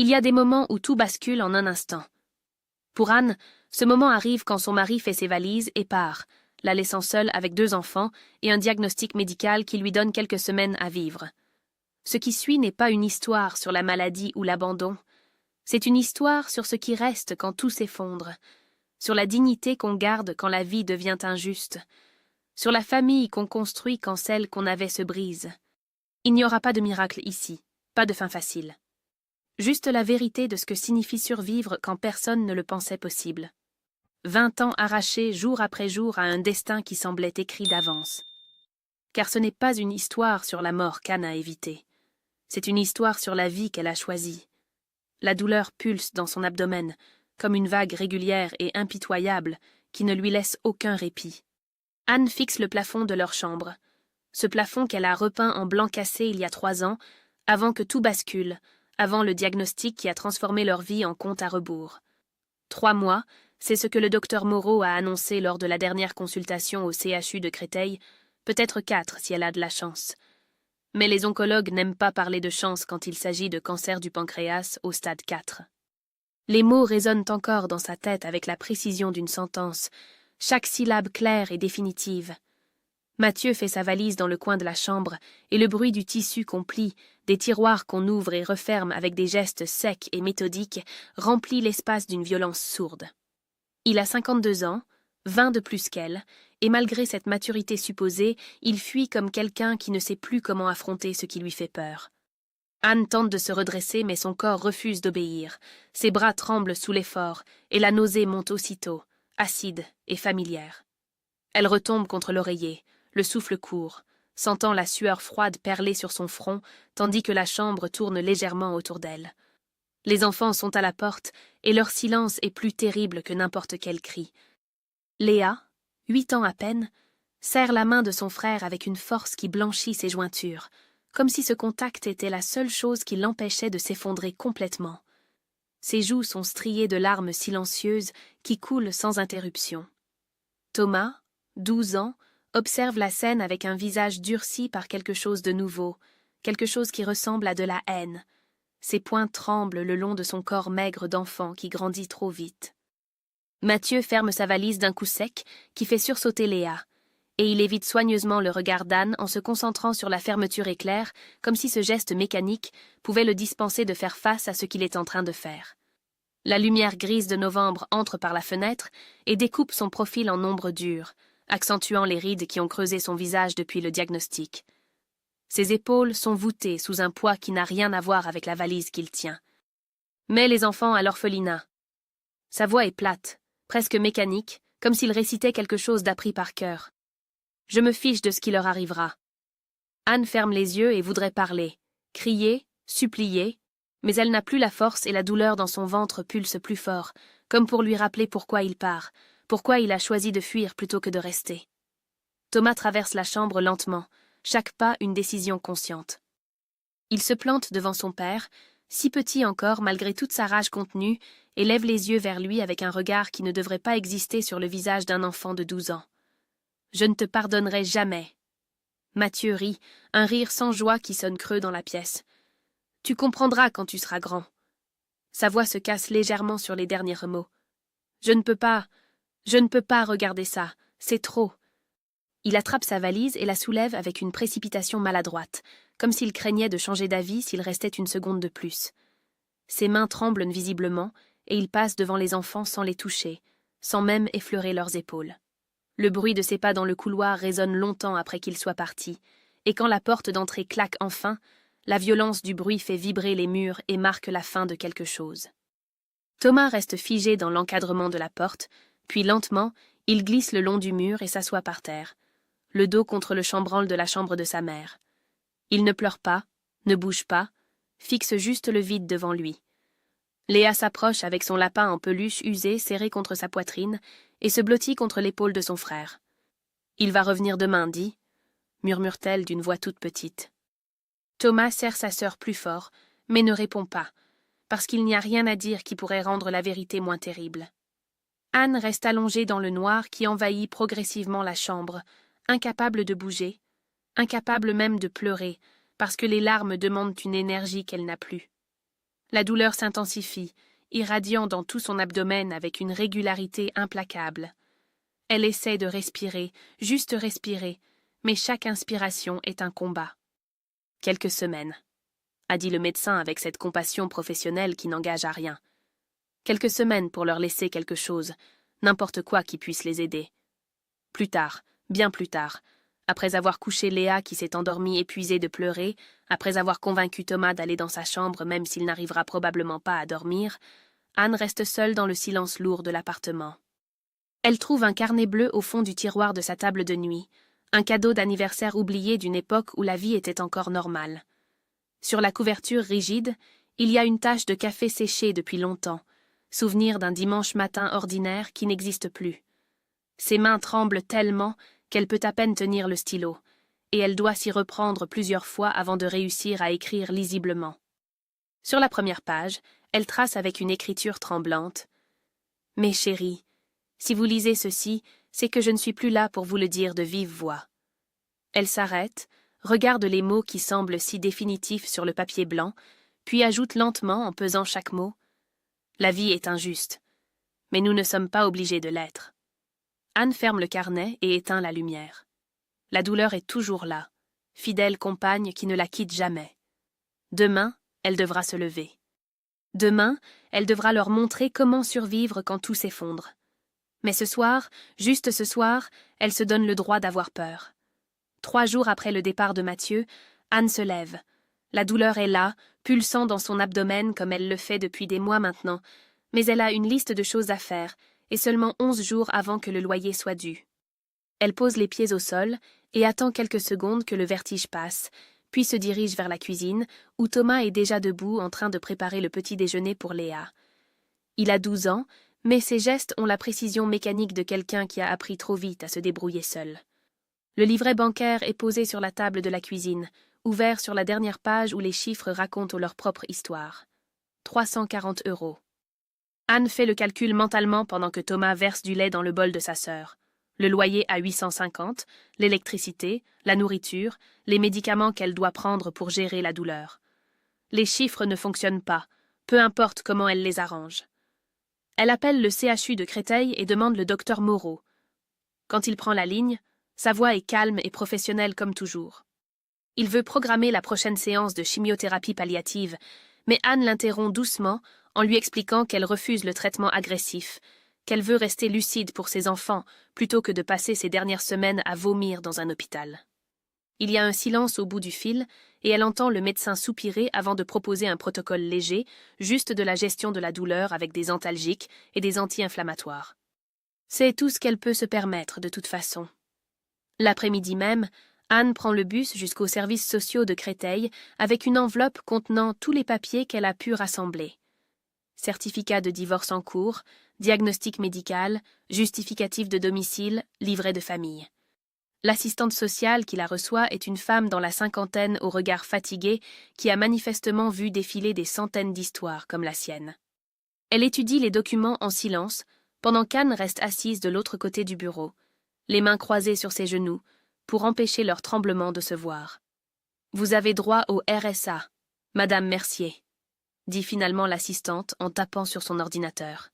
Il y a des moments où tout bascule en un instant. Pour Anne, ce moment arrive quand son mari fait ses valises et part, la laissant seule avec 2 enfants et un diagnostic médical qui lui donne quelques semaines à vivre. Ce qui suit n'est pas une histoire sur la maladie ou l'abandon. C'est une histoire sur ce qui reste quand tout s'effondre, sur la dignité qu'on garde quand la vie devient injuste, sur la famille qu'on construit quand celle qu'on avait se brise. Il n'y aura pas de miracle ici, pas de fin facile. Juste la vérité de ce que signifie survivre quand personne ne le pensait possible. 20 ans arrachés jour après jour à un destin qui semblait écrit d'avance. Car ce n'est pas une histoire sur la mort qu'Anne a évitée. C'est une histoire sur la vie qu'elle a choisie. La douleur pulse dans son abdomen, comme une vague régulière et impitoyable qui ne lui laisse aucun répit. Anne fixe le plafond de leur chambre. Ce plafond qu'elle a repeint en blanc cassé il y a 3 ans, avant que tout bascule, avant le diagnostic qui a transformé leur vie en compte à rebours. 3 mois, c'est ce que le docteur Moreau a annoncé lors de la dernière consultation au CHU de Créteil, peut-être 4 si elle a de la chance. Mais les oncologues n'aiment pas parler de chance quand il s'agit de cancer du pancréas au stade 4. Les mots résonnent encore dans sa tête avec la précision d'une sentence, chaque syllabe claire et définitive. Mathieu fait sa valise dans le coin de la chambre, et le bruit du tissu qu'on plie, des tiroirs qu'on ouvre et referme avec des gestes secs et méthodiques, remplit l'espace d'une violence sourde. Il a 52 ans, 20 de plus qu'elle, et malgré cette maturité supposée, il fuit comme quelqu'un qui ne sait plus comment affronter ce qui lui fait peur. Anne tente de se redresser, mais son corps refuse d'obéir. Ses bras tremblent sous l'effort, et la nausée monte aussitôt, acide et familière. Elle retombe contre l'oreiller, le souffle court, sentant la sueur froide perler sur son front, tandis que la chambre tourne légèrement autour d'elle. Les enfants sont à la porte, et leur silence est plus terrible que n'importe quel cri. Léa, 8 ans à peine, serre la main de son frère avec une force qui blanchit ses jointures, comme si ce contact était la seule chose qui l'empêchait de s'effondrer complètement. Ses joues sont striées de larmes silencieuses qui coulent sans interruption. Thomas, 12 ans, observe la scène avec un visage durci par quelque chose de nouveau, quelque chose qui ressemble à de la haine. Ses poings tremblent le long de son corps maigre d'enfant qui grandit trop vite. Mathieu ferme sa valise d'un coup sec qui fait sursauter Léa, et il évite soigneusement le regard d'Anne en se concentrant sur la fermeture éclair, comme si ce geste mécanique pouvait le dispenser de faire face à ce qu'il est en train de faire. La lumière grise de novembre entre par la fenêtre et découpe son profil en ombre dure, accentuant les rides qui ont creusé son visage depuis le diagnostic. Ses épaules sont voûtées sous un poids qui n'a rien à voir avec la valise qu'il tient. Mais les enfants à l'orphelinat. Sa voix est plate, presque mécanique, comme s'il récitait quelque chose d'appris par cœur. Je me fiche de ce qui leur arrivera. Anne ferme les yeux et voudrait parler, crier, supplier, mais elle n'a plus la force et la douleur dans son ventre pulse plus fort, comme pour lui rappeler pourquoi il part, pourquoi il a choisi de fuir plutôt que de rester. Thomas traverse la chambre lentement, chaque pas une décision consciente. Il se plante devant son père, si petit encore malgré toute sa rage contenue, et lève les yeux vers lui avec un regard qui ne devrait pas exister sur le visage d'un enfant de 12 ans. « Je ne te pardonnerai jamais. » Mathieu rit, un rire sans joie qui sonne creux dans la pièce. « Tu comprendras quand tu seras grand. » Sa voix se casse légèrement sur les derniers mots. « Je ne peux pas regarder ça, c'est trop. » Il attrape sa valise et la soulève avec une précipitation maladroite, comme s'il craignait de changer d'avis s'il restait une seconde de plus. Ses mains tremblent visiblement, et il passe devant les enfants sans les toucher, sans même effleurer leurs épaules. Le bruit de ses pas dans le couloir résonne longtemps après qu'il soit parti, et quand la porte d'entrée claque enfin, la violence du bruit fait vibrer les murs et marque la fin de quelque chose. Thomas reste figé dans l'encadrement de la porte, puis lentement, il glisse le long du mur et s'assoit par terre, le dos contre le chambranle de la chambre de sa mère. Il ne pleure pas, ne bouge pas, fixe juste le vide devant lui. Léa s'approche avec son lapin en peluche usé serré contre sa poitrine et se blottit contre l'épaule de son frère. « Il va revenir demain, dit, » murmure-t-elle d'une voix toute petite. Thomas serre sa sœur plus fort, mais ne répond pas, parce qu'il n'y a rien à dire qui pourrait rendre la vérité moins terrible. Anne reste allongée dans le noir qui envahit progressivement la chambre, incapable de bouger, incapable même de pleurer, parce que les larmes demandent une énergie qu'elle n'a plus. La douleur s'intensifie, irradiant dans tout son abdomen avec une régularité implacable. Elle essaie de respirer, juste respirer, mais chaque inspiration est un combat. Quelques semaines, a dit le médecin avec cette compassion professionnelle qui n'engage à rien. Quelques semaines pour leur laisser quelque chose, n'importe quoi qui puisse les aider. Plus tard, bien plus tard, après avoir couché Léa qui s'est endormie épuisée de pleurer, après avoir convaincu Thomas d'aller dans sa chambre même s'il n'arrivera probablement pas à dormir, Anne reste seule dans le silence lourd de l'appartement. Elle trouve un carnet bleu au fond du tiroir de sa table de nuit, un cadeau d'anniversaire oublié d'une époque où la vie était encore normale. Sur la couverture rigide, il y a une tache de café séché depuis longtemps, souvenir d'un dimanche matin ordinaire qui n'existe plus. Ses mains tremblent tellement qu'elle peut à peine tenir le stylo, et elle doit s'y reprendre plusieurs fois avant de réussir à écrire lisiblement. Sur la première page, elle trace avec une écriture tremblante « Mes chéris, si vous lisez ceci, c'est que je ne suis plus là pour vous le dire de vive voix. » Elle s'arrête, regarde les mots qui semblent si définitifs sur le papier blanc, puis ajoute lentement en pesant chaque mot « La vie est injuste, mais nous ne sommes pas obligés de l'être. » Anne ferme le carnet et éteint la lumière. La douleur est toujours là, fidèle compagne qui ne la quitte jamais. Demain, elle devra se lever. Demain, elle devra leur montrer comment survivre quand tout s'effondre. Mais ce soir, juste ce soir, elle se donne le droit d'avoir peur. 3 jours après le départ de Mathieu, Anne se lève. La douleur est là, pulsant dans son abdomen comme elle le fait depuis des mois maintenant, mais elle a une liste de choses à faire, et seulement 11 jours avant que le loyer soit dû. Elle pose les pieds au sol et attend quelques secondes que le vertige passe, puis se dirige vers la cuisine, où Thomas est déjà debout en train de préparer le petit déjeuner pour Léa. Il a 12 ans, mais ses gestes ont la précision mécanique de quelqu'un qui a appris trop vite à se débrouiller seul. Le livret bancaire est posé sur la table de la cuisine, ouvert sur la dernière page où les chiffres racontent leur propre histoire. 340 €. Anne fait le calcul mentalement pendant que Thomas verse du lait dans le bol de sa sœur. Le loyer à 850, l'électricité, la nourriture, les médicaments qu'elle doit prendre pour gérer la douleur. Les chiffres ne fonctionnent pas, peu importe comment elle les arrange. Elle appelle le CHU de Créteil et demande le docteur Moreau. Quand il prend la ligne, sa voix est calme et professionnelle comme toujours. Il veut programmer la prochaine séance de chimiothérapie palliative, mais Anne l'interrompt doucement en lui expliquant qu'elle refuse le traitement agressif, qu'elle veut rester lucide pour ses enfants plutôt que de passer ses dernières semaines à vomir dans un hôpital. Il y a un silence au bout du fil et elle entend le médecin soupirer avant de proposer un protocole léger, juste de la gestion de la douleur avec des antalgiques et des anti-inflammatoires. C'est tout ce qu'elle peut se permettre de toute façon. L'après-midi même, Anne prend le bus jusqu'aux services sociaux de Créteil avec une enveloppe contenant tous les papiers qu'elle a pu rassembler. Certificat de divorce en cours, diagnostic médical, justificatif de domicile, livret de famille. L'assistante sociale qui la reçoit est une femme dans la cinquantaine au regard fatigué qui a manifestement vu défiler des centaines d'histoires comme la sienne. Elle étudie les documents en silence, pendant qu'Anne reste assise de l'autre côté du bureau, les mains croisées sur ses genoux, pour empêcher leur tremblement de se voir. « Vous avez droit au RSA, Madame Mercier », dit finalement l'assistante en tapant sur son ordinateur.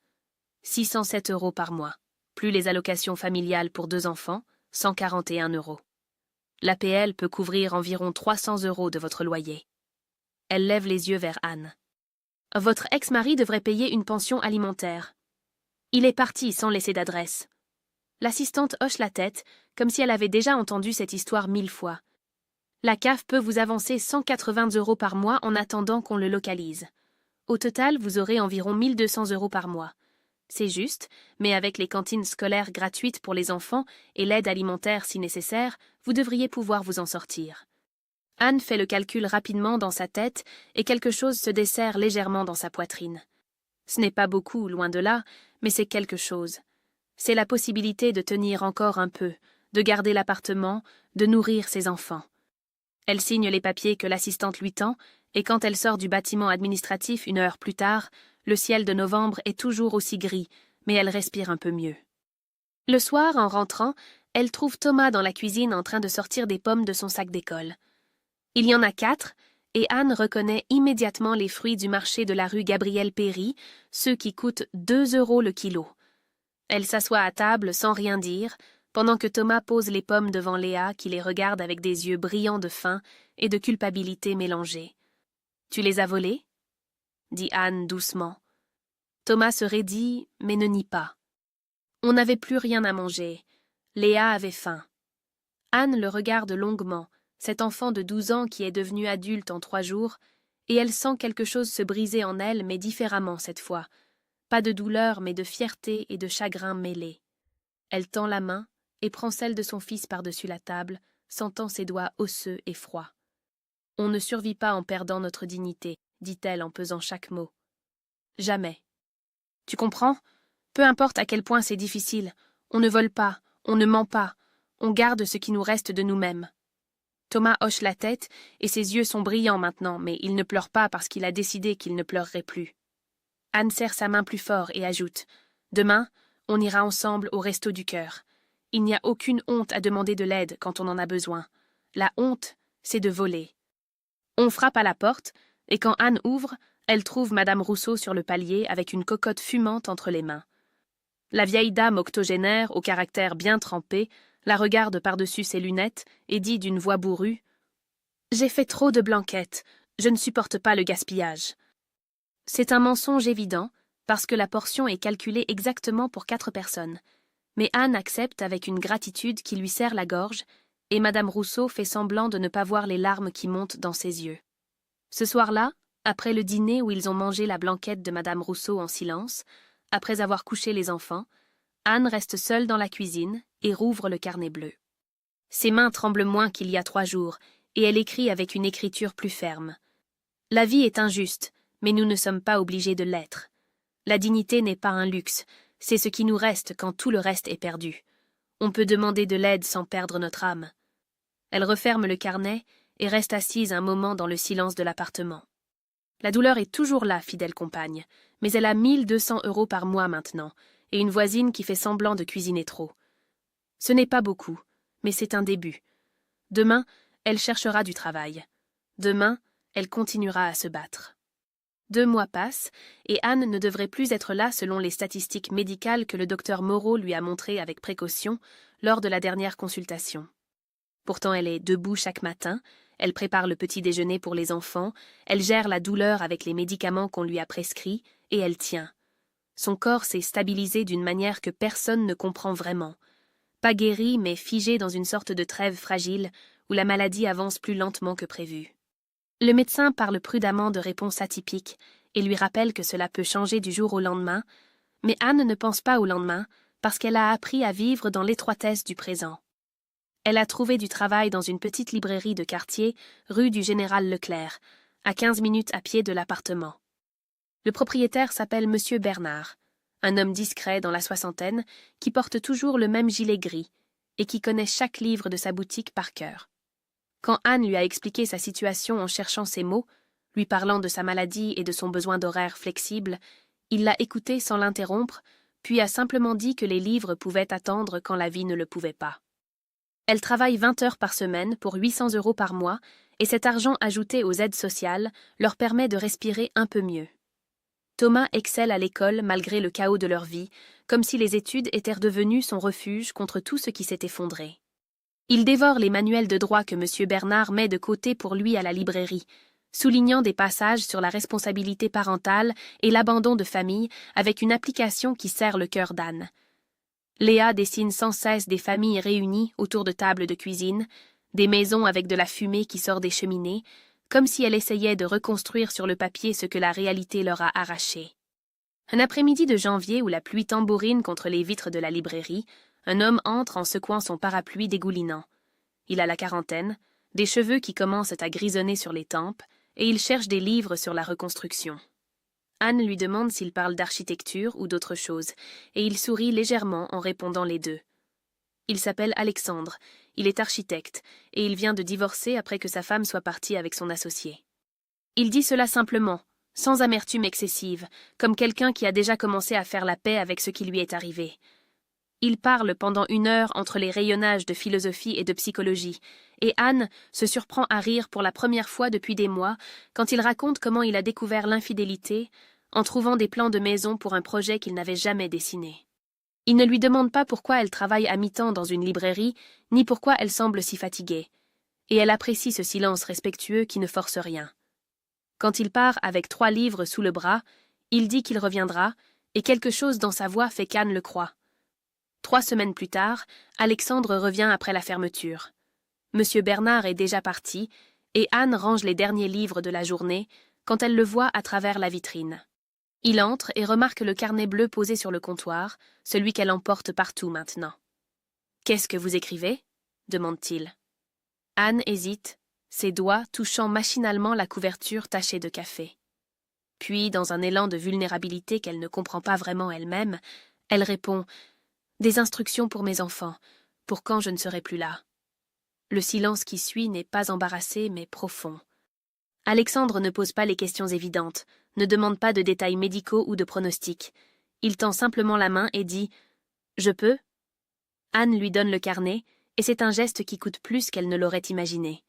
607 € par mois, plus les allocations familiales pour 2 enfants, 141 €. L'APL peut couvrir environ 300 € de votre loyer. Elle lève les yeux vers Anne. Votre ex-mari devrait payer une pension alimentaire. Il est parti sans laisser d'adresse. L'assistante hoche la tête, comme si elle avait déjà entendu cette histoire 1000 fois. La CAF peut vous avancer 180 € par mois en attendant qu'on le localise. Au total, vous aurez environ 1200 € par mois. C'est juste, mais avec les cantines scolaires gratuites pour les enfants et l'aide alimentaire si nécessaire, vous devriez pouvoir vous en sortir. Anne fait le calcul rapidement dans sa tête et quelque chose se desserre légèrement dans sa poitrine. Ce n'est pas beaucoup, loin de là, mais c'est quelque chose. C'est la possibilité de tenir encore un peu, de garder l'appartement, de nourrir ses enfants. Elle signe les papiers que l'assistante lui tend, et quand elle sort du bâtiment administratif 1 heure plus tard, le ciel de novembre est toujours aussi gris, mais elle respire un peu mieux. Le soir, en rentrant, elle trouve Thomas dans la cuisine en train de sortir des pommes de son sac d'école. Il y en a 4, et Anne reconnaît immédiatement les fruits du marché de la rue Gabriel-Péri, ceux qui coûtent 2 € le kilo. Elle s'assoit à table sans rien dire, pendant que Thomas pose les pommes devant Léa qui les regarde avec des yeux brillants de faim et de culpabilité mélangée. « Tu les as volés ?» dit Anne doucement. Thomas se raidit, mais ne nie pas. On n'avait plus rien à manger. Léa avait faim. Anne le regarde longuement, cet enfant de 12 ans qui est devenu adulte en 3 jours, et elle sent quelque chose se briser en elle, mais différemment cette fois. Pas de douleur, mais de fierté et de chagrin mêlés. Elle tend la main et prend celle de son fils par-dessus la table, sentant ses doigts osseux et froids. « On ne survit pas en perdant notre dignité, » dit-elle en pesant chaque mot. « Jamais. Tu comprends ? Peu importe à quel point c'est difficile, on ne vole pas, on ne ment pas, on garde ce qui nous reste de nous-mêmes. » Thomas hoche la tête et ses yeux sont brillants maintenant, mais il ne pleure pas parce qu'il a décidé qu'il ne pleurerait plus. Anne serre sa main plus fort et ajoute « Demain, on ira ensemble au resto du cœur. Il n'y a aucune honte à demander de l'aide quand on en a besoin. La honte, c'est de voler. » On frappe à la porte, et quand Anne ouvre, elle trouve Madame Rousseau sur le palier avec une cocotte fumante entre les mains. La vieille dame octogénaire, au caractère bien trempé, la regarde par-dessus ses lunettes et dit d'une voix bourrue « J'ai fait trop de blanquettes, je ne supporte pas le gaspillage. » C'est un mensonge évident, parce que la portion est calculée exactement pour 4 personnes. Mais Anne accepte avec une gratitude qui lui serre la gorge, et Madame Rousseau fait semblant de ne pas voir les larmes qui montent dans ses yeux. Ce soir-là, après le dîner où ils ont mangé la blanquette de Madame Rousseau en silence, après avoir couché les enfants, Anne reste seule dans la cuisine et rouvre le carnet bleu. Ses mains tremblent moins qu'il y a 3 jours, et elle écrit avec une écriture plus ferme. « La vie est injuste, mais nous ne sommes pas obligés de l'être. La dignité n'est pas un luxe, c'est ce qui nous reste quand tout le reste est perdu. On peut demander de l'aide sans perdre notre âme. » Elle referme le carnet et reste assise un moment dans le silence de l'appartement. La douleur est toujours là, fidèle compagne, mais elle a 1200 € par mois maintenant, et une voisine qui fait semblant de cuisiner trop. Ce n'est pas beaucoup, mais c'est un début. Demain, elle cherchera du travail. Demain, elle continuera à se battre. 2 mois passent, et Anne ne devrait plus être là selon les statistiques médicales que le docteur Moreau lui a montrées avec précaution lors de la dernière consultation. Pourtant elle est debout chaque matin, elle prépare le petit déjeuner pour les enfants, elle gère la douleur avec les médicaments qu'on lui a prescrits, et elle tient. Son corps s'est stabilisé d'une manière que personne ne comprend vraiment. Pas guéri, mais figé dans une sorte de trêve fragile, où la maladie avance plus lentement que prévu. Le médecin parle prudemment de réponses atypiques et lui rappelle que cela peut changer du jour au lendemain, mais Anne ne pense pas au lendemain parce qu'elle a appris à vivre dans l'étroitesse du présent. Elle a trouvé du travail dans une petite librairie de quartier, rue du Général Leclerc, à 15 minutes à pied de l'appartement. Le propriétaire s'appelle Monsieur Bernard, un homme discret dans la 60aine qui porte toujours le même gilet gris et qui connaît chaque livre de sa boutique par cœur. Quand Anne lui a expliqué sa situation en cherchant ses mots, lui parlant de sa maladie et de son besoin d'horaire flexible, il l'a écoutée sans l'interrompre, puis a simplement dit que les livres pouvaient attendre quand la vie ne le pouvait pas. Elle travaille 20 heures par semaine pour 800 € par mois, et cet argent ajouté aux aides sociales leur permet de respirer un peu mieux. Thomas excelle à l'école malgré le chaos de leur vie, comme si les études étaient redevenues son refuge contre tout ce qui s'est effondré. Il dévore les manuels de droit que M. Bernard met de côté pour lui à la librairie, soulignant des passages sur la responsabilité parentale et l'abandon de famille avec une application qui serre le cœur d'Anne. Léa dessine sans cesse des familles réunies autour de tables de cuisine, des maisons avec de la fumée qui sort des cheminées, comme si elle essayait de reconstruire sur le papier ce que la réalité leur a arraché. Un après-midi de janvier où la pluie tambourine contre les vitres de la librairie, un homme entre en secouant son parapluie dégoulinant. Il a la quarantaine, des cheveux qui commencent à grisonner sur les tempes, et il cherche des livres sur la reconstruction. Anne lui demande s'il parle d'architecture ou d'autre chose, et il sourit légèrement en répondant les deux. Il s'appelle Alexandre, il est architecte, et il vient de divorcer après que sa femme soit partie avec son associé. Il dit cela simplement, sans amertume excessive, comme quelqu'un qui a déjà commencé à faire la paix avec ce qui lui est arrivé. Ils parlent pendant 1 heure entre les rayonnages de philosophie et de psychologie, et Anne se surprend à rire pour la première fois depuis des mois quand il raconte comment il a découvert l'infidélité en trouvant des plans de maison pour un projet qu'il n'avait jamais dessiné. Il ne lui demande pas pourquoi elle travaille à mi-temps dans une librairie, ni pourquoi elle semble si fatiguée, et elle apprécie ce silence respectueux qui ne force rien. Quand il part avec 3 livres sous le bras, il dit qu'il reviendra, et quelque chose dans sa voix fait qu'Anne le croit. 3 semaines plus tard, Alexandre revient après la fermeture. Monsieur Bernard est déjà parti, et Anne range les derniers livres de la journée quand elle le voit à travers la vitrine. Il entre et remarque le carnet bleu posé sur le comptoir, celui qu'elle emporte partout maintenant. « Qu'est-ce que vous écrivez » demande-t-il. Anne hésite, ses doigts touchant machinalement la couverture tachée de café. Puis, dans un élan de vulnérabilité qu'elle ne comprend pas vraiment elle-même, elle répond « Des instructions pour mes enfants, pour quand je ne serai plus là. » Le silence qui suit n'est pas embarrassé, mais profond. Alexandre ne pose pas les questions évidentes, ne demande pas de détails médicaux ou de pronostics. Il tend simplement la main et dit « Je peux ?» Anne lui donne le carnet, et c'est un geste qui coûte plus qu'elle ne l'aurait imaginé.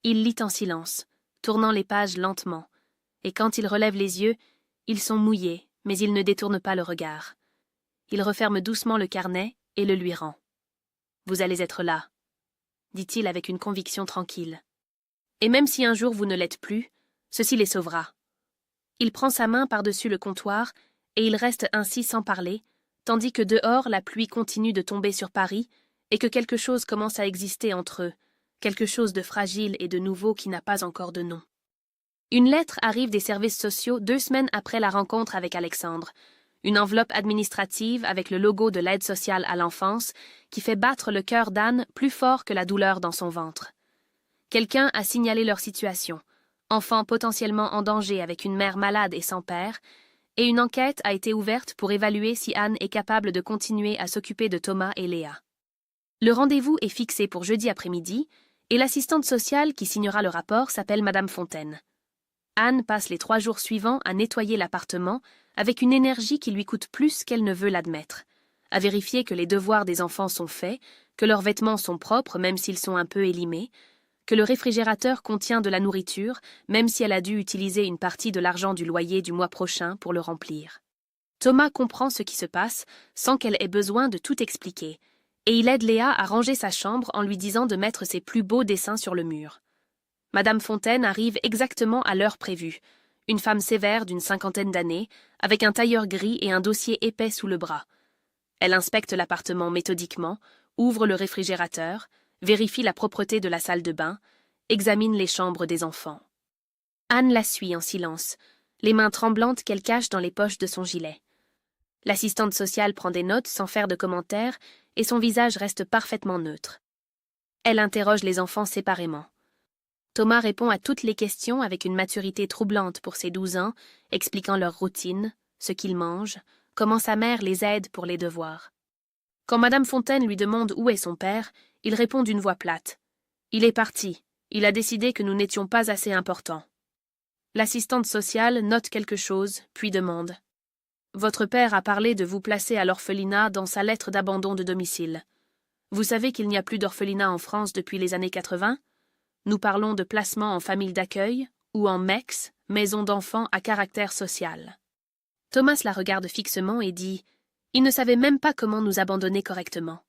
Il lit en silence, tournant les pages lentement, et quand il relève les yeux, ils sont mouillés, mais il ne détourne pas le regard. Il referme doucement le carnet et le lui rend. « Vous allez être là, » dit-il avec une conviction tranquille. « Et même si un jour vous ne l'êtes plus, ceci les sauvera. » Il prend sa main par-dessus le comptoir, et il reste ainsi sans parler, tandis que dehors la pluie continue de tomber sur Paris, et que quelque chose commence à exister entre eux, quelque chose de fragile et de nouveau qui n'a pas encore de nom. Une lettre arrive des services sociaux 2 semaines après la rencontre avec Alexandre, une enveloppe administrative avec le logo de l'aide sociale à l'enfance qui fait battre le cœur d'Anne plus fort que la douleur dans son ventre. Quelqu'un a signalé leur situation, enfant potentiellement en danger avec une mère malade et sans père, et une enquête a été ouverte pour évaluer si Anne est capable de continuer à s'occuper de Thomas et Léa. Le rendez-vous est fixé pour jeudi après-midi, et l'assistante sociale qui signera le rapport s'appelle Madame Fontaine. Anne passe les 3 jours suivants à nettoyer l'appartement avec une énergie qui lui coûte plus qu'elle ne veut l'admettre, à vérifier que les devoirs des enfants sont faits, que leurs vêtements sont propres même s'ils sont un peu élimés, que le réfrigérateur contient de la nourriture même si elle a dû utiliser une partie de l'argent du loyer du mois prochain pour le remplir. Thomas comprend ce qui se passe sans qu'elle ait besoin de tout expliquer, et il aide Léa à ranger sa chambre en lui disant de mettre ses plus beaux dessins sur le mur. Madame Fontaine arrive exactement à l'heure prévue, une femme sévère d'une 50aine d'années, avec un tailleur gris et un dossier épais sous le bras. Elle inspecte l'appartement méthodiquement, ouvre le réfrigérateur, vérifie la propreté de la salle de bain, examine les chambres des enfants. Anne la suit en silence, les mains tremblantes qu'elle cache dans les poches de son gilet. L'assistante sociale prend des notes sans faire de commentaires et son visage reste parfaitement neutre. Elle interroge les enfants séparément. Thomas répond à toutes les questions avec une maturité troublante pour ses 12 ans, expliquant leur routine, ce qu'ils mangent, comment sa mère les aide pour les devoirs. Quand Madame Fontaine lui demande où est son père, il répond d'une voix plate. « Il est parti. Il a décidé que nous n'étions pas assez importants. » L'assistante sociale note quelque chose, puis demande. « Votre père a parlé de vous placer à l'orphelinat dans sa lettre d'abandon de domicile. Vous savez qu'il n'y a plus d'orphelinat en France depuis les années 80 ? Nous parlons de placement en famille d'accueil ou en MEX, maison d'enfants à caractère social. » Thomas la regarde fixement et dit « Il ne savait même pas comment nous abandonner correctement. »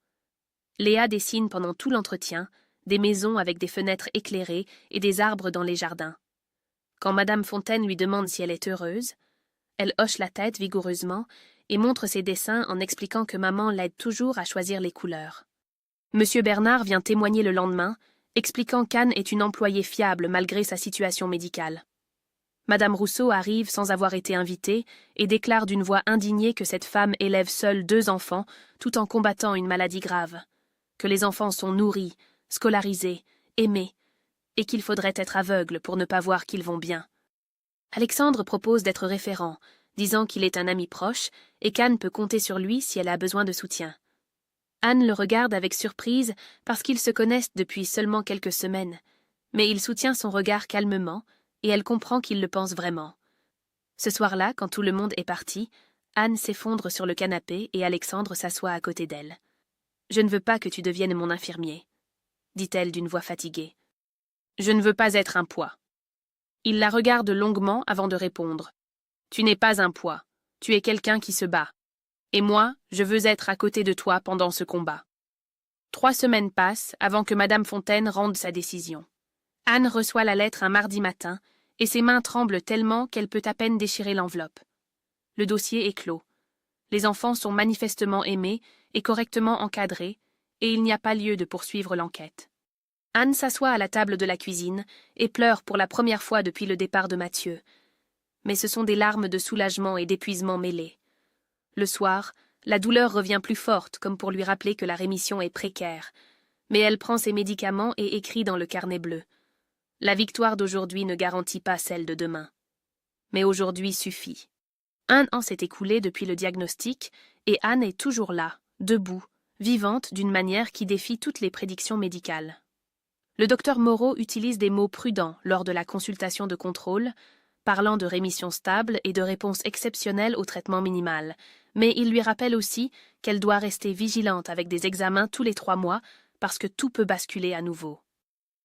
Léa dessine pendant tout l'entretien des maisons avec des fenêtres éclairées et des arbres dans les jardins. Quand Madame Fontaine lui demande si elle est heureuse, elle hoche la tête vigoureusement et montre ses dessins en expliquant que maman l'aide toujours à choisir les couleurs. Monsieur Bernard vient témoigner le lendemain, expliquant qu'Anne est une employée fiable malgré sa situation médicale. Madame Rousseau arrive sans avoir été invitée et déclare d'une voix indignée que cette femme élève seule 2 enfants tout en combattant une maladie grave, que les enfants sont nourris, scolarisés, aimés, et qu'il faudrait être aveugle pour ne pas voir qu'ils vont bien. Alexandre propose d'être référent, disant qu'il est un ami proche et qu'Anne peut compter sur lui si elle a besoin de soutien. Anne le regarde avec surprise parce qu'ils se connaissent depuis seulement quelques semaines, mais il soutient son regard calmement et elle comprend qu'il le pense vraiment. Ce soir-là, quand tout le monde est parti, Anne s'effondre sur le canapé et Alexandre s'assoit à côté d'elle. « Je ne veux pas que tu deviennes mon infirmier, » dit-elle d'une voix fatiguée. « Je ne veux pas être un poids. » Il la regarde longuement avant de répondre. « Tu n'es pas un poids, tu es quelqu'un qui se bat. Et moi, je veux être à côté de toi pendant ce combat. » 3 semaines passent avant que Madame Fontaine rende sa décision. Anne reçoit la lettre un mardi matin, et ses mains tremblent tellement qu'elle peut à peine déchirer l'enveloppe. Le dossier est clos. Les enfants sont manifestement aimés et correctement encadrés, et il n'y a pas lieu de poursuivre l'enquête. Anne s'assoit à la table de la cuisine et pleure pour la première fois depuis le départ de Mathieu. Mais ce sont des larmes de soulagement et d'épuisement mêlées. Le soir, la douleur revient plus forte, comme pour lui rappeler que la rémission est précaire. Mais elle prend ses médicaments et écrit dans le carnet bleu. La victoire d'aujourd'hui ne garantit pas celle de demain. Mais aujourd'hui suffit. 1 an s'est écoulé depuis le diagnostic et Anne est toujours là, debout, vivante d'une manière qui défie toutes les prédictions médicales. Le docteur Moreau utilise des mots prudents lors de la consultation de contrôle, parlant de rémission stable et de réponse exceptionnelle au traitement minimal, mais il lui rappelle aussi qu'elle doit rester vigilante avec des examens tous les 3 mois parce que tout peut basculer à nouveau.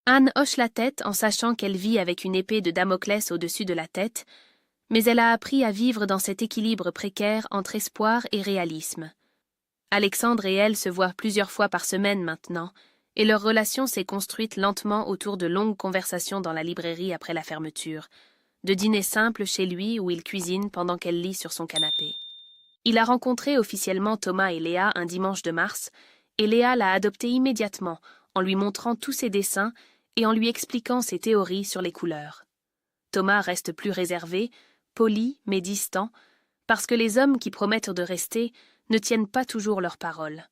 Anne hoche la tête en sachant qu'elle vit avec une épée de Damoclès au-dessus de la tête, mais elle a appris à vivre dans cet équilibre précaire entre espoir et réalisme. Alexandre et elle se voient plusieurs fois par semaine maintenant, et leur relation s'est construite lentement autour de longues conversations dans la librairie après la fermeture, de dîners simples chez lui où il cuisine pendant qu'elle lit sur son canapé. Il a rencontré officiellement Thomas et Léa un dimanche de mars, et Léa l'a adopté immédiatement en lui montrant tous ses dessins et en lui expliquant ses théories sur les couleurs. Thomas reste plus réservé, poli mais distant, parce que les hommes qui promettent de rester ne tiennent pas toujours leur parole.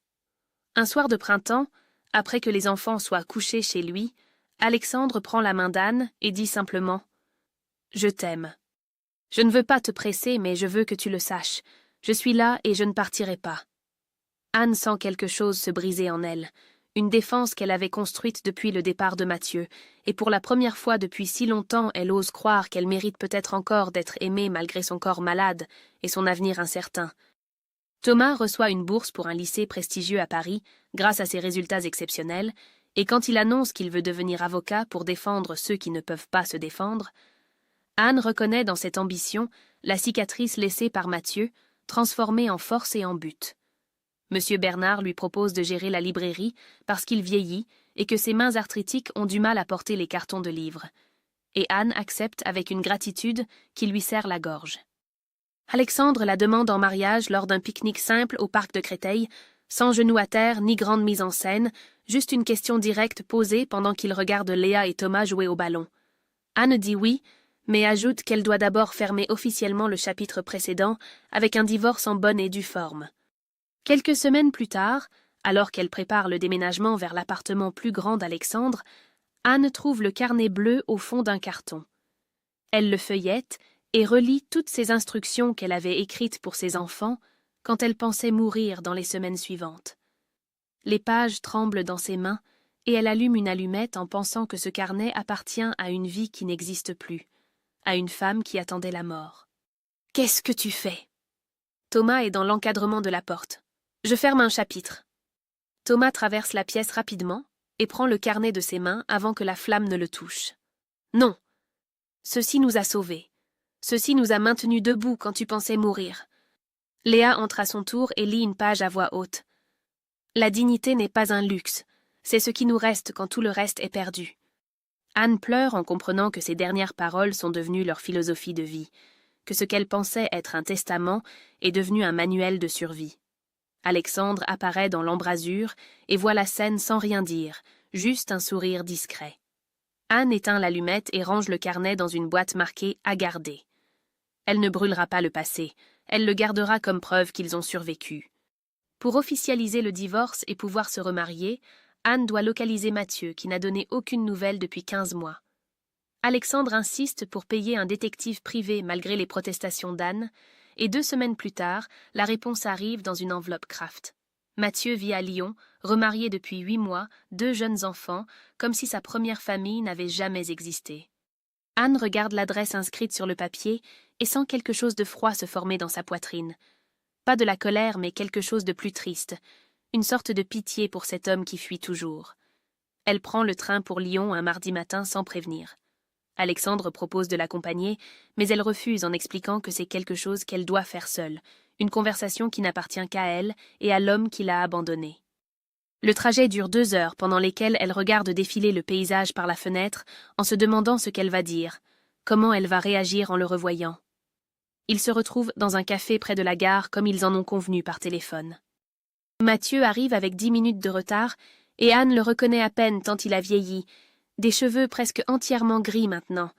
Un soir de printemps, après que les enfants soient couchés chez lui, Alexandre prend la main d'Anne et dit simplement « Je t'aime. Je ne veux pas te presser, mais je veux que tu le saches. Je suis là et je ne partirai pas. » Anne sent quelque chose se briser en elle, une défense qu'elle avait construite depuis le départ de Mathieu, et pour la première fois depuis si longtemps, elle ose croire qu'elle mérite peut-être encore d'être aimée malgré son corps malade et son avenir incertain. Thomas reçoit une bourse pour un lycée prestigieux à Paris, grâce à ses résultats exceptionnels, et quand il annonce qu'il veut devenir avocat pour défendre ceux qui ne peuvent pas se défendre, Anne reconnaît dans cette ambition la cicatrice laissée par Mathieu, transformée en force et en but. Monsieur Bernard lui propose de gérer la librairie parce qu'il vieillit et que ses mains arthritiques ont du mal à porter les cartons de livres. Et Anne accepte avec une gratitude qui lui serre la gorge. Alexandre la demande en mariage lors d'un pique-nique simple au parc de Créteil, sans genoux à terre ni grande mise en scène, juste une question directe posée pendant qu'il regarde Léa et Thomas jouer au ballon. Anne dit oui, mais ajoute qu'elle doit d'abord fermer officiellement le chapitre précédent avec un divorce en bonne et due forme. Quelques semaines plus tard, alors qu'elle prépare le déménagement vers l'appartement plus grand d'Alexandre, Anne trouve le carnet bleu au fond d'un carton. Elle le feuillette et relit toutes ses instructions qu'elle avait écrites pour ses enfants quand elle pensait mourir dans les semaines suivantes. Les pages tremblent dans ses mains et elle allume une allumette en pensant que ce carnet appartient à une vie qui n'existe plus, à une femme qui attendait la mort. « Qu'est-ce que tu fais ?» Thomas est dans l'encadrement de la porte. « Je ferme un chapitre. » Thomas traverse la pièce rapidement et prend le carnet de ses mains avant que la flamme ne le touche. « Non. Ceci nous a sauvés. Ceci nous a maintenus debout quand tu pensais mourir. » Léa entre à son tour et lit une page à voix haute. « La dignité n'est pas un luxe. C'est ce qui nous reste quand tout le reste est perdu. » Anne pleure en comprenant que ces dernières paroles sont devenues leur philosophie de vie, que ce qu'elle pensait être un testament est devenu un manuel de survie. Alexandre apparaît dans l'embrasure et voit la scène sans rien dire, juste un sourire discret. Anne éteint l'allumette et range le carnet dans une boîte marquée « À garder ». Elle ne brûlera pas le passé, elle le gardera comme preuve qu'ils ont survécu. Pour officialiser le divorce et pouvoir se remarier, Anne doit localiser Mathieu, qui n'a donné aucune nouvelle depuis 15 mois. Alexandre insiste pour payer un détective privé malgré les protestations d'Anne, et 2 semaines plus tard, la réponse arrive dans une enveloppe Kraft. Mathieu vit à Lyon, remarié depuis 8 mois, 2 jeunes enfants, comme si sa première famille n'avait jamais existé. Anne regarde l'adresse inscrite sur le papier et sent quelque chose de froid se former dans sa poitrine. Pas de la colère, mais quelque chose de plus triste, une sorte de pitié pour cet homme qui fuit toujours. Elle prend le train pour Lyon un mardi matin sans prévenir. Alexandre propose de l'accompagner, mais elle refuse en expliquant que c'est quelque chose qu'elle doit faire seule, une conversation qui n'appartient qu'à elle et à l'homme qui l'a abandonnée. Le trajet dure 2 heures pendant lesquelles elle regarde défiler le paysage par la fenêtre en se demandant ce qu'elle va dire, comment elle va réagir en le revoyant. Ils se retrouvent dans un café près de la gare comme ils en ont convenu par téléphone. Mathieu arrive avec 10 minutes de retard et Anne le reconnaît à peine tant il a vieilli, des cheveux presque entièrement gris maintenant,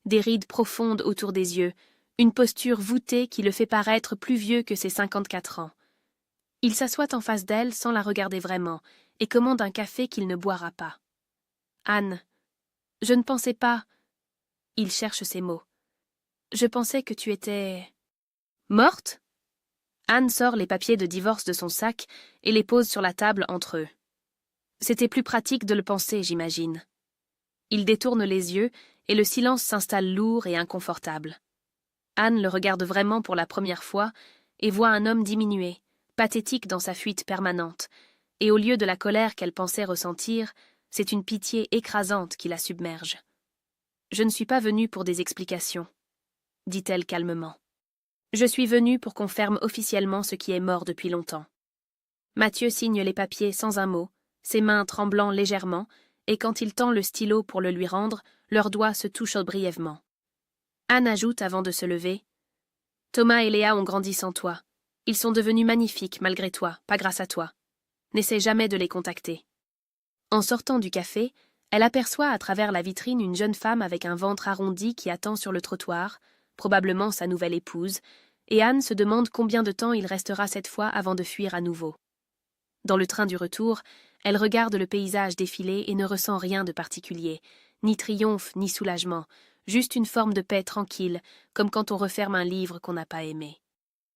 des rides profondes autour des yeux, une posture voûtée qui le fait paraître plus vieux que ses 54 ans. Il s'assoit en face d'elle sans la regarder vraiment et commande un café qu'il ne boira pas. « Anne, je ne pensais pas… » Il cherche ses mots. « Je pensais que tu étais… » « Morte ?» Anne sort les papiers de divorce de son sac et les pose sur la table entre eux. C'était plus pratique de le penser, j'imagine. Il détourne les yeux et le silence s'installe lourd et inconfortable. Anne le regarde vraiment pour la première fois et voit un homme diminué, pathétique dans sa fuite permanente, et au lieu de la colère qu'elle pensait ressentir, c'est une pitié écrasante qui la submerge. « Je ne suis pas venue pour des explications, » dit-elle calmement. « Je suis venue pour qu'on ferme officiellement ce qui est mort depuis longtemps. » Mathieu signe les papiers sans un mot, ses mains tremblant légèrement, et quand il tend le stylo pour le lui rendre, leurs doigts se touchent brièvement. Anne ajoute avant de se lever « Thomas et Léa ont grandi sans toi. Ils sont devenus magnifiques malgré toi, pas grâce à toi. N'essaie jamais de les contacter. » En sortant du café, elle aperçoit à travers la vitrine une jeune femme avec un ventre arrondi qui attend sur le trottoir, probablement sa nouvelle épouse, et Anne se demande combien de temps il restera cette fois avant de fuir à nouveau. Dans le train du retour, elle regarde le paysage défiler et ne ressent rien de particulier, ni triomphe ni soulagement, juste une forme de paix tranquille, comme quand on referme un livre qu'on n'a pas aimé.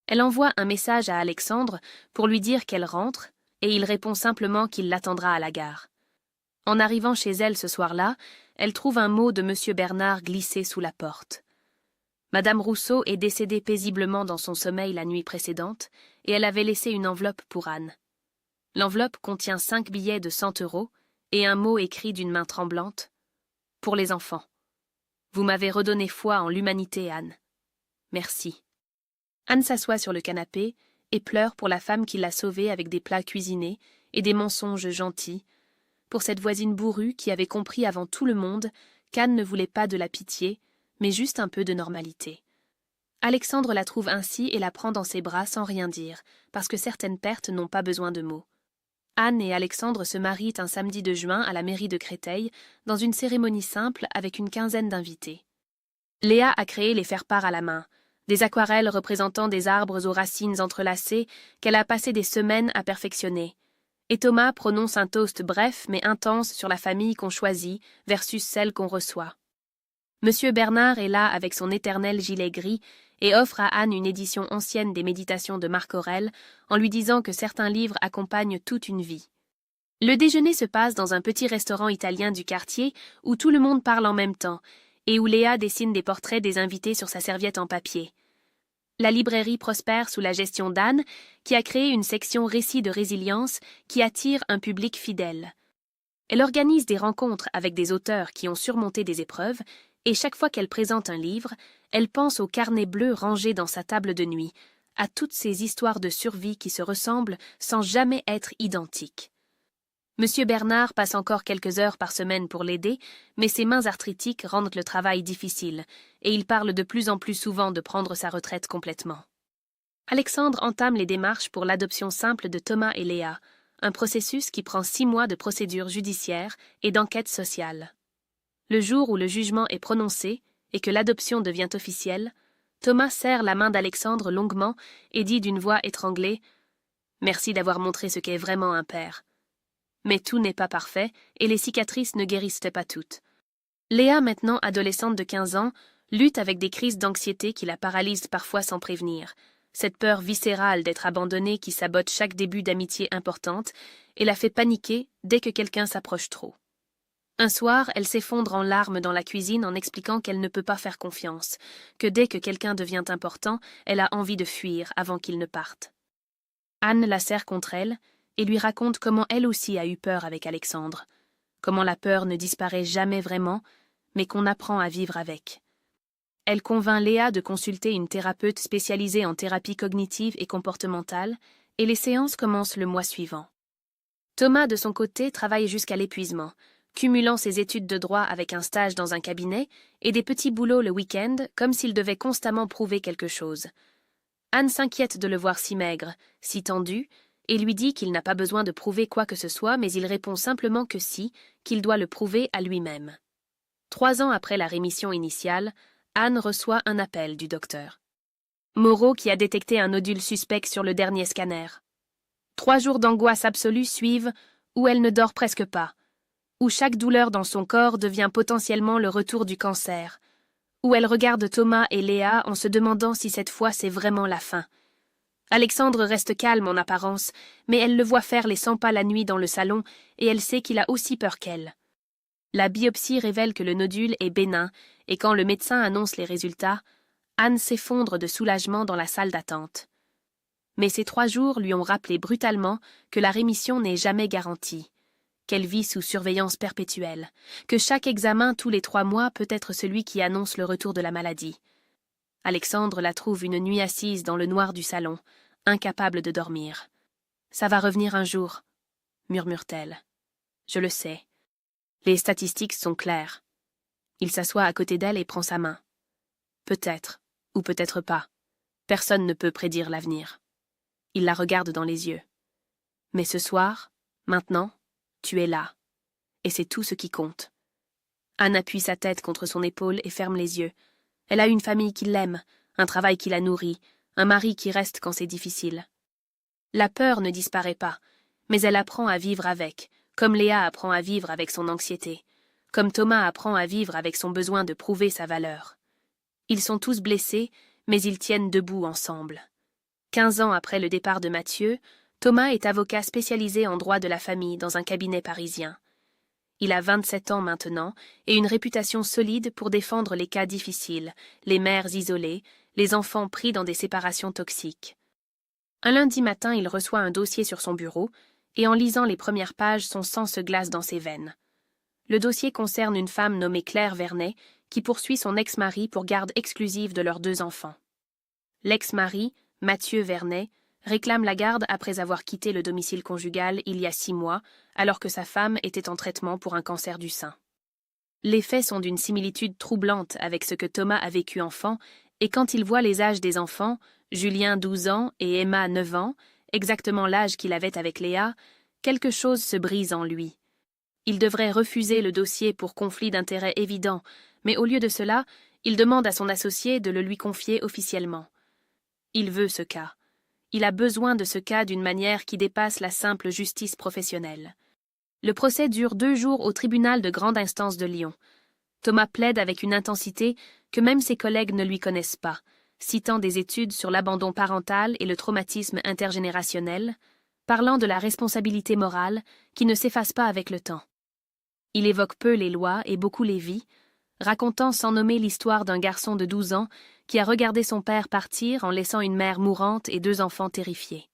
Elle envoie un message à Alexandre pour lui dire qu'elle rentre, et il répond simplement qu'il l'attendra à la gare. En arrivant chez elle ce soir-là, elle trouve un mot de M. Bernard glissé sous la porte. Madame Rousseau est décédée paisiblement dans son sommeil la nuit précédente, et elle avait laissé une enveloppe pour Anne. L'enveloppe contient 5 billets de 100 € et un mot écrit d'une main tremblante. « Pour les enfants. Vous m'avez redonné foi en l'humanité, Anne. Merci. » Anne s'assoit sur le canapé et pleure pour la femme qui l'a sauvée avec des plats cuisinés et des mensonges gentils, pour cette voisine bourrue qui avait compris avant tout le monde qu'Anne ne voulait pas de la pitié, mais juste un peu de normalité. Alexandre la trouve ainsi et la prend dans ses bras sans rien dire, parce que certaines pertes n'ont pas besoin de mots. Anne et Alexandre se marient un samedi de juin à la mairie de Créteil, dans une cérémonie simple avec une quinzaine d'invités. Léa a créé les faire-part à la main, des aquarelles représentant des arbres aux racines entrelacées qu'elle a passé des semaines à perfectionner. Et Thomas prononce un toast bref mais intense sur la famille qu'on choisit versus celle qu'on reçoit. Monsieur Bernard est là avec son éternel gilet gris et offre à Anne une édition ancienne des Méditations de Marc Aurèle en lui disant que certains livres accompagnent toute une vie. Le déjeuner se passe dans un petit restaurant italien du quartier où tout le monde parle en même temps et où Léa dessine des portraits des invités sur sa serviette en papier. La librairie prospère sous la gestion d'Anne, qui a créé une section récits de résilience qui attire un public fidèle. Elle organise des rencontres avec des auteurs qui ont surmonté des épreuves et chaque fois qu'elle présente un livre, elle pense au carnet bleu rangé dans sa table de nuit, à toutes ces histoires de survie qui se ressemblent sans jamais être identiques. Monsieur Bernard passe encore quelques heures par semaine pour l'aider, mais ses mains arthritiques rendent le travail difficile, et il parle de plus en plus souvent de prendre sa retraite complètement. Alexandre entame les démarches pour l'adoption simple de Thomas et Léa, un processus qui prend 6 mois de procédure judiciaire et d'enquête sociale. Le jour où le jugement est prononcé et que l'adoption devient officielle, Thomas serre la main d'Alexandre longuement et dit d'une voix étranglée « Merci d'avoir montré ce qu'est vraiment un père. » Mais tout n'est pas parfait et les cicatrices ne guérissent pas toutes. Léa, maintenant adolescente de 15 ans, lutte avec des crises d'anxiété qui la paralysent parfois sans prévenir, cette peur viscérale d'être abandonnée qui sabote chaque début d'amitié importante et la fait paniquer dès que quelqu'un s'approche trop. Un soir, elle s'effondre en larmes dans la cuisine en expliquant qu'elle ne peut pas faire confiance, que dès que quelqu'un devient important, elle a envie de fuir avant qu'il ne parte. Anne la serre contre elle et lui raconte comment elle aussi a eu peur avec Alexandre, comment la peur ne disparaît jamais vraiment, mais qu'on apprend à vivre avec. Elle convainc Léa de consulter une thérapeute spécialisée en thérapie cognitive et comportementale, et les séances commencent le mois suivant. Thomas, de son côté, travaille jusqu'à l'épuisement, cumulant ses études de droit avec un stage dans un cabinet et des petits boulots le week-end, comme s'il devait constamment prouver quelque chose. Anne s'inquiète de le voir si maigre, si tendu, et lui dit qu'il n'a pas besoin de prouver quoi que ce soit, mais il répond simplement que si, qu'il doit le prouver à lui-même. 3 ans après la rémission initiale, Anne reçoit un appel du docteur. Moreau qui a détecté un nodule suspect sur le dernier scanner. 3 jours d'angoisse absolue suivent, où elle ne dort presque pas, où chaque douleur dans son corps devient potentiellement le retour du cancer, où elle regarde Thomas et Léa en se demandant si cette fois c'est vraiment la fin. Alexandre reste calme en apparence, mais elle le voit faire les 100 pas la nuit dans le salon et elle sait qu'il a aussi peur qu'elle. La biopsie révèle que le nodule est bénin et quand le médecin annonce les résultats, Anne s'effondre de soulagement dans la salle d'attente. Mais ces 3 jours lui ont rappelé brutalement que la rémission n'est jamais garantie, qu'elle vit sous surveillance perpétuelle, que chaque examen tous les 3 mois peut être celui qui annonce le retour de la maladie. Alexandre la trouve une nuit assise dans le noir du salon, incapable de dormir. « Ça va revenir un jour », murmure-t-elle. « Je le sais. Les statistiques sont claires. » Il s'assoit à côté d'elle et prend sa main. « Peut-être, ou peut-être pas. Personne ne peut prédire l'avenir. » Il la regarde dans les yeux. « Mais ce soir, maintenant, tu es là. Et c'est tout ce qui compte. » Anne appuie sa tête contre son épaule et ferme les yeux. Elle a une famille qui l'aime, un travail qui la nourrit, un mari qui reste quand c'est difficile. La peur ne disparaît pas, mais elle apprend à vivre avec, comme Léa apprend à vivre avec son anxiété, comme Thomas apprend à vivre avec son besoin de prouver sa valeur. Ils sont tous blessés, mais ils tiennent debout ensemble. 15 ans après le départ de Mathieu, Thomas est avocat spécialisé en droit de la famille dans un cabinet parisien. Il a 27 ans maintenant et une réputation solide pour défendre les cas difficiles, les mères isolées, les enfants pris dans des séparations toxiques. Un lundi matin, il reçoit un dossier sur son bureau et en lisant les premières pages, son sang se glace dans ses veines. Le dossier concerne une femme nommée Claire Vernet qui poursuit son ex-mari pour garde exclusive de leurs 2 enfants. L'ex-mari, Mathieu Vernet, réclame la garde après avoir quitté le domicile conjugal il y a 6 mois, alors que sa femme était en traitement pour un cancer du sein. Les faits sont d'une similitude troublante avec ce que Thomas a vécu enfant, et quand il voit les âges des enfants, Julien 12 ans et Emma 9 ans, exactement l'âge qu'il avait avec Léa, quelque chose se brise en lui. Il devrait refuser le dossier pour conflit d'intérêts évident, mais au lieu de cela, il demande à son associé de le lui confier officiellement. Il veut ce cas. Il a besoin de ce cas d'une manière qui dépasse la simple justice professionnelle. Le procès dure 2 jours au tribunal de grande instance de Lyon. Thomas plaide avec une intensité que même ses collègues ne lui connaissent pas, citant des études sur l'abandon parental et le traumatisme intergénérationnel, parlant de la responsabilité morale qui ne s'efface pas avec le temps. Il évoque peu les lois et beaucoup les vies, racontant sans nommer l'histoire d'un garçon de 12 ans qui a regardé son père partir en laissant une mère mourante et 2 enfants terrifiés.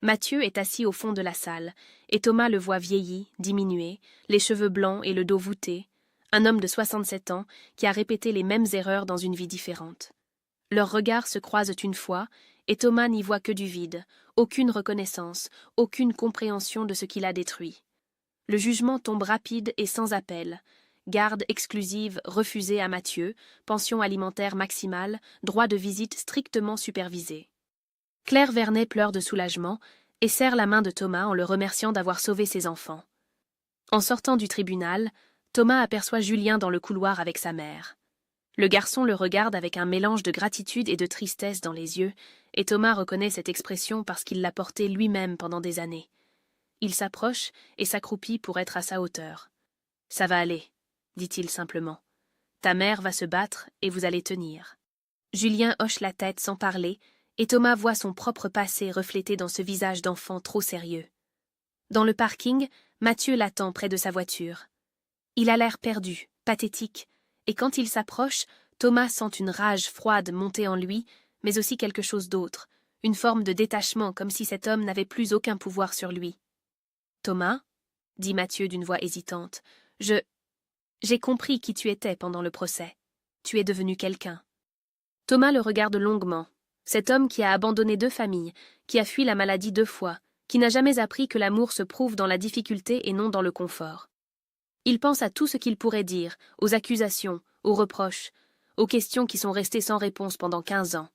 Mathieu est assis au fond de la salle, et Thomas le voit vieilli, diminué, les cheveux blancs et le dos voûté, un homme de 67 ans qui a répété les mêmes erreurs dans une vie différente. Leurs regards se croisent une fois, et Thomas n'y voit que du vide, aucune reconnaissance, aucune compréhension de ce qu'il a détruit. Le jugement tombe rapide et sans appel. Garde exclusive refusée à Mathieu, pension alimentaire maximale, droit de visite strictement supervisé. Claire Vernet pleure de soulagement et serre la main de Thomas en le remerciant d'avoir sauvé ses enfants. En sortant du tribunal, Thomas aperçoit Julien dans le couloir avec sa mère. Le garçon le regarde avec un mélange de gratitude et de tristesse dans les yeux, et Thomas reconnaît cette expression parce qu'il l'a portée lui-même pendant des années. Il s'approche et s'accroupit pour être à sa hauteur. « Ça va aller », dit-il simplement. « Ta mère va se battre et vous allez tenir. » Julien hoche la tête sans parler, et Thomas voit son propre passé reflété dans ce visage d'enfant trop sérieux. Dans le parking, Mathieu l'attend près de sa voiture. Il a l'air perdu, pathétique, et quand il s'approche, Thomas sent une rage froide monter en lui, mais aussi quelque chose d'autre, une forme de détachement comme si cet homme n'avait plus aucun pouvoir sur lui. « Thomas » dit Mathieu d'une voix hésitante, « j'ai compris qui tu étais pendant le procès. Tu es devenu quelqu'un. » Thomas le regarde longuement. Cet homme qui a abandonné 2 familles, qui a fui la maladie 2 fois, qui n'a jamais appris que l'amour se prouve dans la difficulté et non dans le confort. Il pense à tout ce qu'il pourrait dire, aux accusations, aux reproches, aux questions qui sont restées sans réponse pendant 15 ans.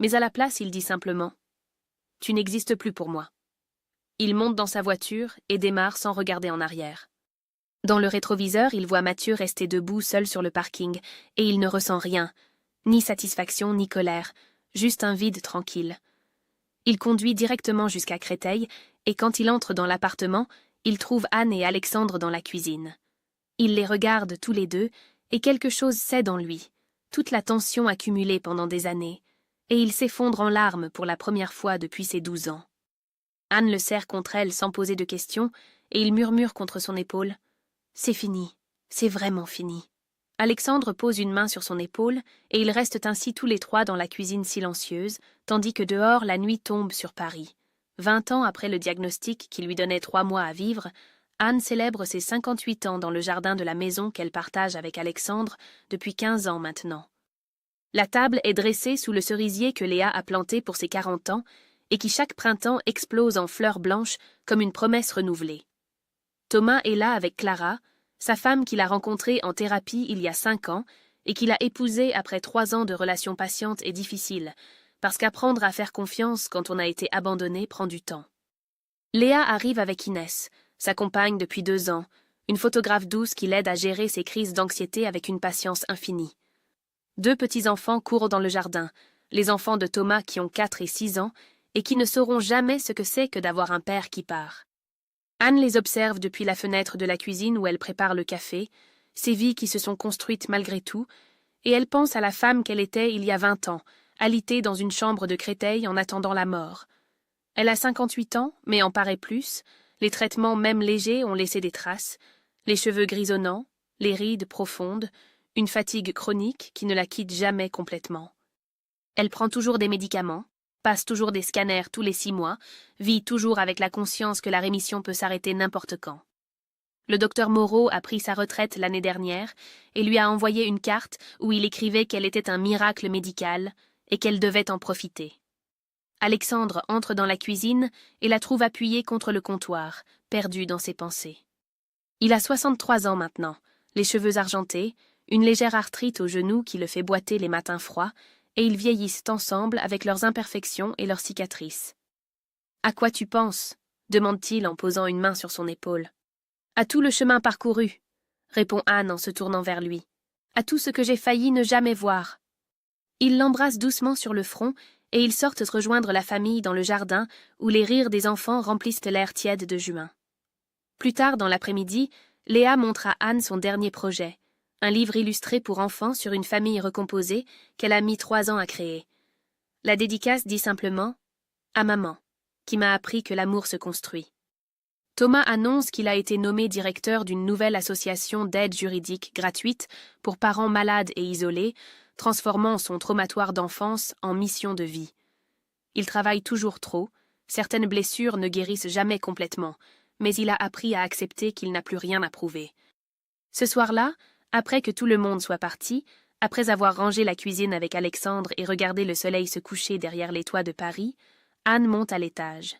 Mais à la place, il dit simplement « Tu n'existes plus pour moi ». Il monte dans sa voiture et démarre sans regarder en arrière. Dans le rétroviseur, il voit Mathieu rester debout seul sur le parking, et il ne ressent rien, ni satisfaction ni colère, juste un vide tranquille. Il conduit directement jusqu'à Créteil, et quand il entre dans l'appartement, il trouve Anne et Alexandre dans la cuisine. Il les regarde tous les deux, et quelque chose cède en lui, toute la tension accumulée pendant des années, et il s'effondre en larmes pour la première fois depuis ses 12 ans. Anne le serre contre elle sans poser de questions, et il murmure contre son épaule « C'est fini, c'est vraiment fini ». Alexandre pose une main sur son épaule, et ils restent ainsi tous les 3 dans la cuisine silencieuse, tandis que dehors la nuit tombe sur Paris. 20 ans après le diagnostic qui lui donnait 3 mois à vivre, Anne célèbre ses 58 ans dans le jardin de la maison qu'elle partage avec Alexandre depuis 15 ans maintenant. La table est dressée sous le cerisier que Léa a planté pour ses 40 ans et qui chaque printemps explose en fleurs blanches comme une promesse renouvelée. Thomas est là avec Clara, sa femme qu'il a rencontrée en thérapie il y a 5 ans et qu'il a épousée après 3 ans de relations patientes et difficiles, parce qu'apprendre à faire confiance quand on a été abandonné prend du temps. Léa arrive avec Inès, sa compagne depuis 2 ans, une photographe douce qui l'aide à gérer ses crises d'anxiété avec une patience infinie. 2 petits-enfants courent dans le jardin, les enfants de Thomas qui ont 4 et 6 ans, et qui ne sauront jamais ce que c'est que d'avoir un père qui part. Anne les observe depuis la fenêtre de la cuisine où elle prépare le café, ces vies qui se sont construites malgré tout, et elle pense à la femme qu'elle était il y a 20 ans, alitée dans une chambre de Créteil en attendant la mort. Elle a 58 ans, mais en paraît plus, les traitements même légers ont laissé des traces, les cheveux grisonnants, les rides profondes, une fatigue chronique qui ne la quitte jamais complètement. Elle prend toujours des médicaments, passe toujours des scanners tous les 6 mois, vit toujours avec la conscience que la rémission peut s'arrêter n'importe quand. Le docteur Moreau a pris sa retraite l'année dernière et lui a envoyé une carte où il écrivait qu'elle était un miracle médical et qu'elle devait en profiter. Alexandre entre dans la cuisine et la trouve appuyée contre le comptoir, perdue dans ses pensées. Il a 63 ans maintenant, les cheveux argentés, une légère arthrite au genou qui le fait boiter les matins froids, et ils vieillissent ensemble avec leurs imperfections et leurs cicatrices. « À quoi tu penses » demande-t-il en posant une main sur son épaule. « À tout le chemin parcouru » répond Anne en se tournant vers lui. « À tout ce que j'ai failli ne jamais voir. » Il l'embrasse doucement sur le front et ils sortent rejoindre la famille dans le jardin où les rires des enfants remplissent l'air tiède de juin. Plus tard dans l'après-midi, Léa montre à Anne son dernier projet, un livre illustré pour enfants sur une famille recomposée qu'elle a mis 3 ans à créer. La dédicace dit simplement « À maman, qui m'a appris que l'amour se construit ». Thomas annonce qu'il a été nommé directeur d'une nouvelle association d'aide juridique gratuite pour parents malades et isolés, transformant son traumatoire d'enfance en mission de vie. Il travaille toujours trop, certaines blessures ne guérissent jamais complètement, mais il a appris à accepter qu'il n'a plus rien à prouver. Ce soir-là, après que tout le monde soit parti, après avoir rangé la cuisine avec Alexandre et regardé le soleil se coucher derrière les toits de Paris, Anne monte à l'étage.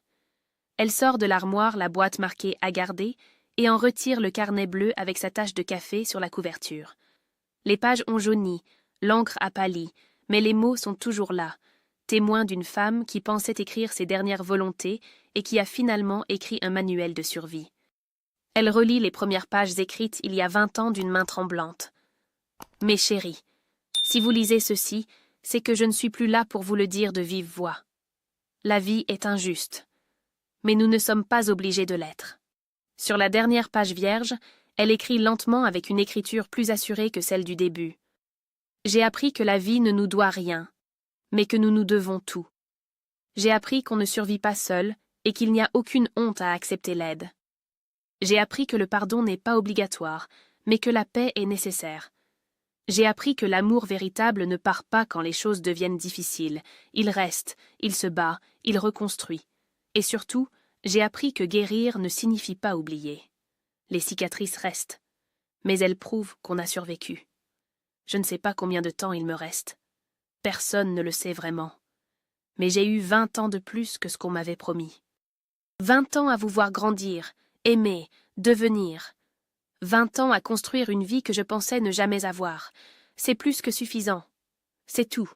Elle sort de l'armoire la boîte marquée « À garder » et en retire le carnet bleu avec sa tache de café sur la couverture. Les pages ont jauni, l'encre a pâli, mais les mots sont toujours là, témoins d'une femme qui pensait écrire ses dernières volontés et qui a finalement écrit un manuel de survie. Elle relit les premières pages écrites il y a 20 ans d'une main tremblante. « Mes chéris, si vous lisez ceci, c'est que je ne suis plus là pour vous le dire de vive voix. La vie est injuste. Mais nous ne sommes pas obligés de l'être. » Sur la dernière page vierge, elle écrit lentement avec une écriture plus assurée que celle du début. « J'ai appris que la vie ne nous doit rien, mais que nous nous devons tout. J'ai appris qu'on ne survit pas seul et qu'il n'y a aucune honte à accepter l'aide. J'ai appris que le pardon n'est pas obligatoire, mais que la paix est nécessaire. J'ai appris que l'amour véritable ne part pas quand les choses deviennent difficiles. Il reste, il se bat, il reconstruit. Et surtout, j'ai appris que guérir ne signifie pas oublier. Les cicatrices restent, mais elles prouvent qu'on a survécu. Je ne sais pas combien de temps il me reste. Personne ne le sait vraiment. Mais j'ai eu 20 ans de plus que ce qu'on m'avait promis. 20 ans à vous voir grandir, aimer, devenir. 20 ans à construire une vie que je pensais ne jamais avoir. C'est plus que suffisant. C'est tout.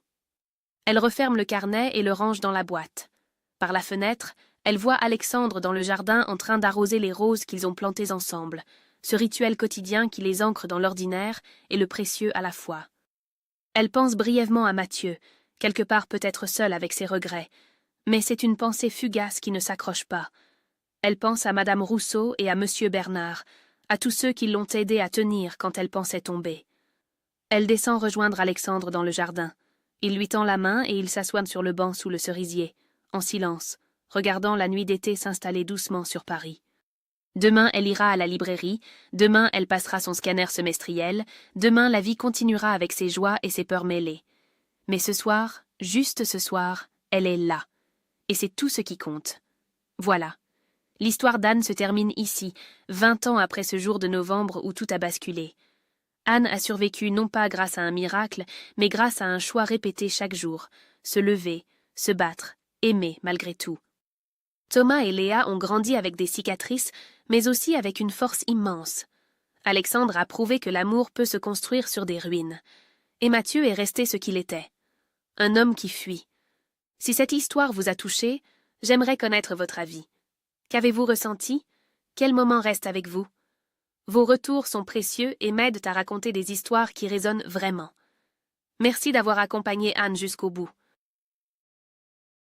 Elle referme le carnet et le range dans la boîte. Par la fenêtre, elle voit Alexandre dans le jardin en train d'arroser les roses qu'ils ont plantées ensemble, ce rituel quotidien qui les ancre dans l'ordinaire et le précieux à la fois. Elle pense brièvement à Mathieu, quelque part peut-être seul avec ses regrets, mais c'est une pensée fugace qui ne s'accroche pas. Elle pense à Madame Rousseau et à Monsieur Bernard, à tous ceux qui l'ont aidée à tenir quand elle pensait tomber. Elle descend rejoindre Alexandre dans le jardin. Il lui tend la main et ils s'assoient sur le banc sous le cerisier, en silence, regardant la nuit d'été s'installer doucement sur Paris. Demain, elle ira à la librairie, demain, elle passera son scanner semestriel, demain, la vie continuera avec ses joies et ses peurs mêlées. Mais ce soir, juste ce soir, elle est là. Et c'est tout ce qui compte. Voilà. L'histoire d'Anne se termine ici, 20 ans après ce jour de novembre où tout a basculé. Anne a survécu non pas grâce à un miracle, mais grâce à un choix répété chaque jour, se lever, se battre, aimer malgré tout. Thomas et Léa ont grandi avec des cicatrices, mais aussi avec une force immense. Alexandre a prouvé que l'amour peut se construire sur des ruines. Et Mathieu est resté ce qu'il était. Un homme qui fuit. Si cette histoire vous a touché, j'aimerais connaître votre avis. Qu'avez-vous ressenti? Quel moment reste avec vous? Vos retours sont précieux et m'aident à raconter des histoires qui résonnent vraiment. Merci d'avoir accompagné Anne jusqu'au bout.